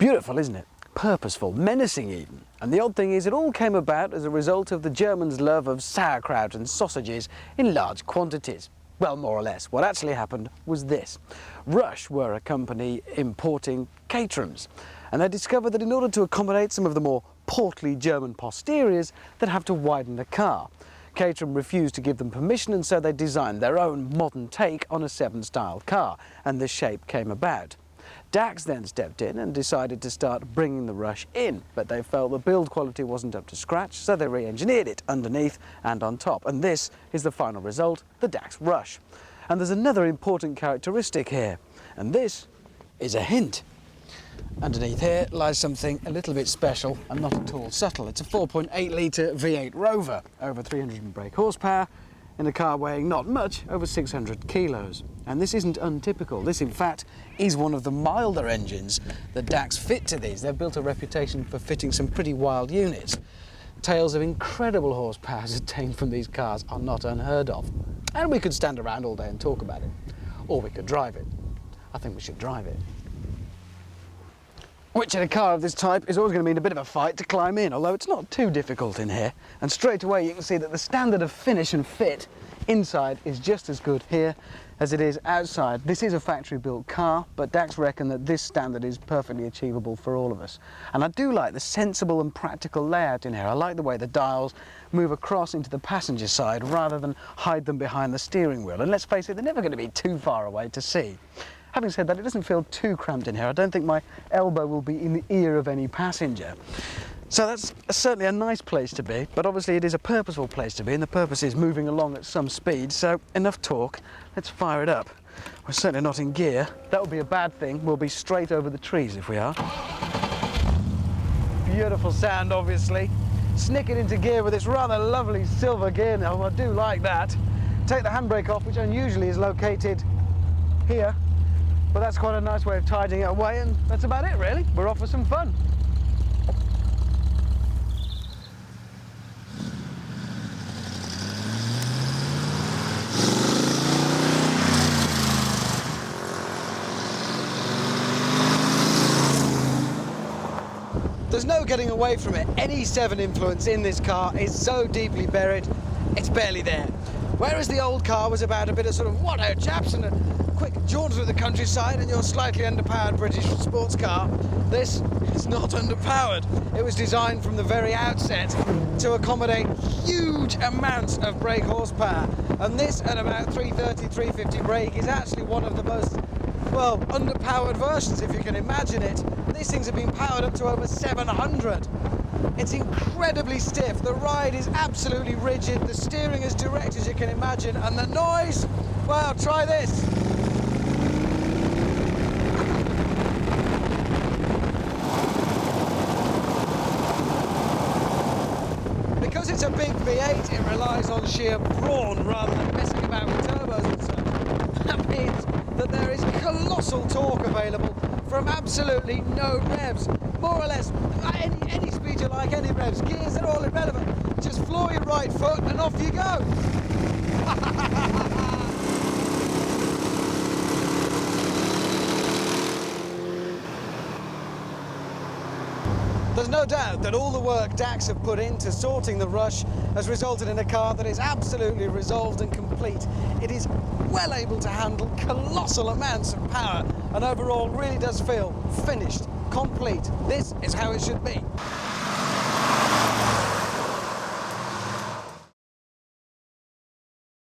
Beautiful, isn't it? Purposeful, menacing even. And the odd thing is, it all came about as a result of the Germans' love of sauerkraut and sausages in large quantities. Well, more or less. What actually happened was this. Rush were a company importing caterhams, and they discovered that in order to accommodate some of the more portly German posteriors, they'd have to widen the car. Caterham refused to give them permission, and so they designed their own modern take on a 7-style car, and this shape came about. Dax then stepped in and decided to start bringing the Rush in, but they felt the build quality wasn't up to scratch, so they re-engineered it underneath and on top, and this is the final result, the Dax Rush. And there's another important characteristic here, and this is a hint. Underneath here lies something a little bit special and not at all subtle. It's a 4.8 litre V8 Rover, over 300 and brake horsepower, in a car weighing not much, over 600 kilos. And this isn't untypical. This, in fact, is one of the milder engines that Dax fit to these. They've built a reputation for fitting some pretty wild units. Tales of incredible horsepower attained from these cars are not unheard of. And we could stand around all day and talk about it. Or we could drive it. I think we should drive it. Which in a car of this type is always going to mean a bit of a fight to climb in, although it's not too difficult in here. And straight away you can see that the standard of finish and fit inside is just as good here as it is outside. This is a factory-built car, but Dax reckon that this standard is perfectly achievable for all of us. And I do like the sensible and practical layout in here. I like the way the dials move across into the passenger side rather than hide them behind the steering wheel. And let's face it, they're never going to be too far away to see. Having said that, it doesn't feel too cramped in here. I don't think my elbow will be in the ear of any passenger. So that's certainly a nice place to be, but obviously it is a purposeful place to be, and the purpose is moving along at some speed, so enough talk, let's fire it up. We're certainly not in gear. That would be a bad thing. We'll be straight over the trees if we are. Beautiful sound, obviously. Snick it into gear with this rather lovely silver gear knob. I do like that. Take the handbrake off, which unusually is located here. But that's quite a nice way of tidying it away, and that's about it really. We're off for some fun. There's no getting away from it. Any 7 influence in this car is so deeply buried, it's barely there. Whereas the old car was about a bit of sort of what-out chaps and a quick jaunt through the countryside and your slightly underpowered British sports car, this is not underpowered. It was designed from the very outset to accommodate huge amounts of brake horsepower. And this, at about 330, 350 brake, is actually one of the most, well, underpowered versions, if you can imagine it. These things have been powered up to over 700. It's incredibly stiff, the ride is absolutely rigid, the steering as direct as you can imagine, and the noise, well, try this. Because it's a big V8, it relies on sheer brawn rather than messing about with turbos and such. That means that there is colossal torque available from absolutely no revs. More or less, any speed you like, any revs. Gears are all irrelevant. Just floor your right foot and off you go. There's no doubt that all the work Dax have put into sorting the Rush has resulted in a car that is absolutely resolved and complete. It is well able to handle colossal amounts of power and overall really does feel finished, complete. This is how it should be.